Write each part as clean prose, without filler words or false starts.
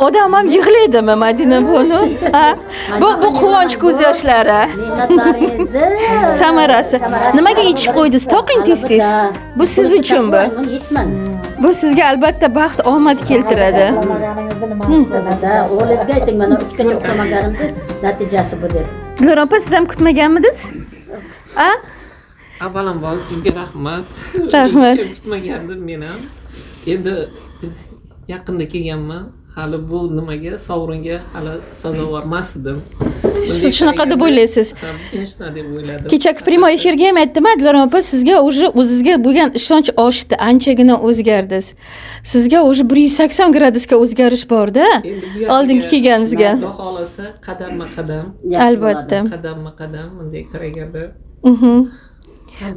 odam ham yig'laydimi Madina bolu? Ha? Bu quvonch ko'z yoshlari. Mehnatlaringizni Samarasi. Nimaga yechib qo'ydingiz? Toqing tez-tez. Bu siz uchun bu. Bu sizga albatta baxt, omad keltiradi. O'g'lingizga ayting, mana 3 gacha uxlamaganimni natijasi bu deb. Dilorom opa, siz ham kutmaganmidingiz? Ha? Avvalambor sizga rahmat. Rahmat. Kutmagandim men ham. Endi yaqinda kelganman. Hali bu nimaga, sovringa hali sazovor emas edim. Siz shunaqa deb o'ylaysiz. Men shunday deb o'yladim. Kechagi primoy efirga ham aytdim, Dilorom opa, sizga o'zingizga bo'lgan ishonch oshdi, anchagina o'zgardingiz. Sizga 180 gradusga o'zgarish bor-da. Oldingi kelganingizga. Xudo xolasa qadamma-qadam, Albatta. qadamma-qadam bunday qaraganda.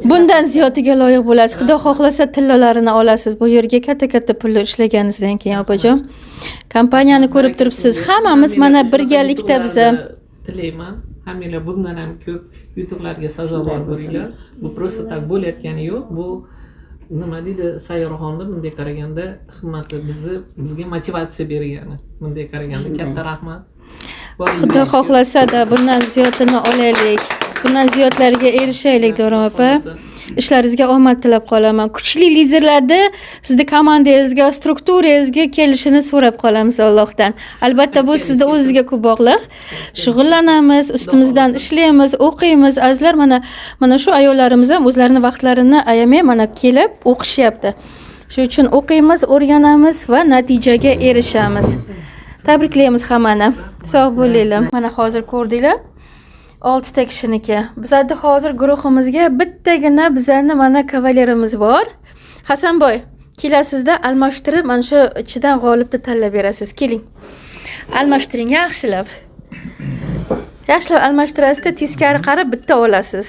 Bundan ziyodiga loyiq bo'lasiz. Xudo xohlasa tillalarini olasiz. Bu yerga katta-katta pullar ishlaganingizdan keyin opajon. Kompaniyani ko'rib turibsiz. Hammamiz mana birgalikda biza tilayman. Hammanglar bundan ham ko'p yutuqlarga sazovor bo'linglar. Bu просто tak bo'layotgani yo'q. Bu nima deydi, Sayyorxonni bunday qaraganda himmati bizga motivatsiya bergani. Bunday qaraganda katta rahmat. Xudo xohlasa-da bundan ziyodini olaylik. Bundan ziyodlarga erishaylik, Dilorom opa. Ishlaringizga omad tilab qolaman. Kuchli liderlarda sizni komandangizga, strukturangizga kelishini so'rab qolamiz Allohdan. Albatta bu sizda o'zingizga ko'p bog'liq. Shug'ullanamiz, ustimizdan ishlaymiz, o'qiymiz. Azizlar, mana shu ayollarimiz ham o'zlarini vaqtlarini ayamay mana kelib o'qishyapti. Shuning uchun o'qiymiz, o'rganamiz va natijaga erishamiz. Tabriklaymiz hammani. Sog' bo'linglar. Mana hozir ko'rdinglar. 6 ta kishiniki. Bizda hozir guruhimizga bittagina bizani mana kavalerimiz bor. Hasanboy, kelasizda almashtirib mana shu ichidan g'olibni tanlab berasiz. Keling. Almashtiring yaxshilab. Yaxshilab almashtirasizda teskari qarab bitta olasiz.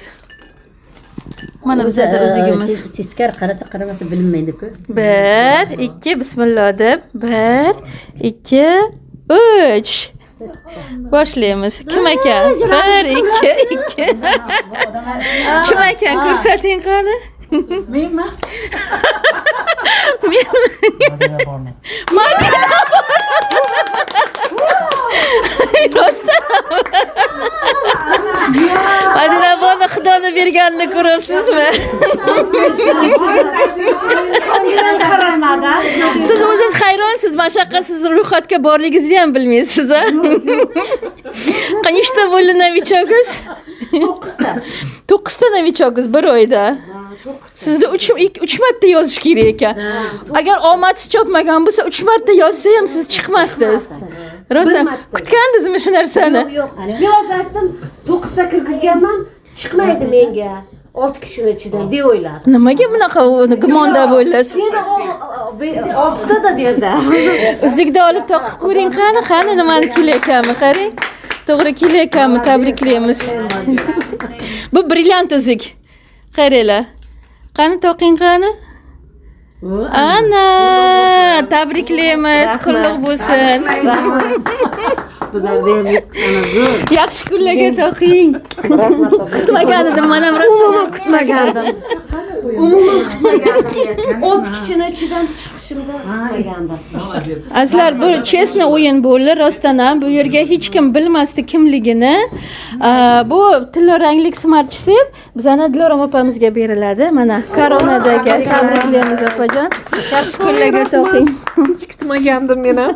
Mana bizda o'zigimiz. Teskari qarasa qaramasa bilinmaydi-ku. 1, 2, bismillah deb. 1, 2, 3. Boshlaymiz. Kim ekan? 1, 2, 2. Kim ekan? Ko'rsating qani? Menmi? Madina. Rostdan. Madina buni Xudoni berganini ko'ryapsizmi? Siz o'zingiz hayronsiz, mashaqqa siz ro'yxatga borligingizni ham bilmaysiz, ha? Qancha bo'ldi novichogingiz? 9 ta. 9 ta novichogingiz bir oyda. Sizda 3 marta yozish kerak ekan. Agar omadsiz chopmagan bo'lsa 3 marta yozsa ham siz chiqmasdingiz. Rostdan kutgandingizmi shu narsani? Yo'q. Yozdim, 9 ta kirgizganman, chiqmaydi menga. 6 kishining ichidan deb o'yladim. Nimaga bunaqa gumonda bo'lasiz? Endi 6 ta da berdi. Uzukda olib toqib ko'ring qani nimani kelayotganmi, qarang. To'g'ri kelayotganmi, tabriklaymiz. Bu brilliant uzuk. Qaranglar. Qani toqing qani? Ana, tabriklaymiz, qulluq bo'lsin. Bizlarda ham Yaxshi kunlarga toqing. Kutmagan edim, mana Umuman kutmagandim. Umuman kutmagandim. 6 kishining ichidan chiqishimda kutmagandim. Azizlar, bu chesna o'yin bo'ldi. Rostdan ham bu yerga hech kim bilmasdi kimligini. Bu tillaranglik smart chip bizani Dilorom opamizga beriladi. Mana koronadagi tabriklaymiz opajon. Yaxshi kunlarga toqing. Kutmagandim men ham.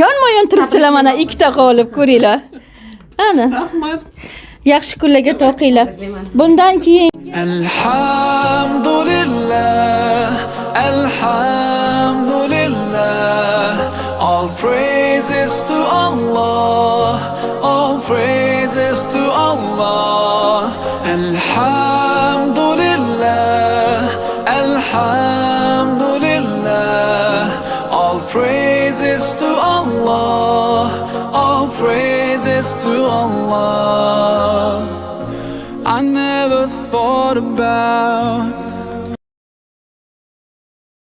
Yonma-yon turibsizlar, mana 2 ta g'olib ko'ringlar. Ana. Rahmat. Yaxshi kunlarga toqinglar. Bundan keyin Alhamdulillah, alhamdulillah, all praises to Allah, all praises to Allah. Alhamdulillah, alhamdulillah, all praises to Allah, all praises to Allah. I never thought about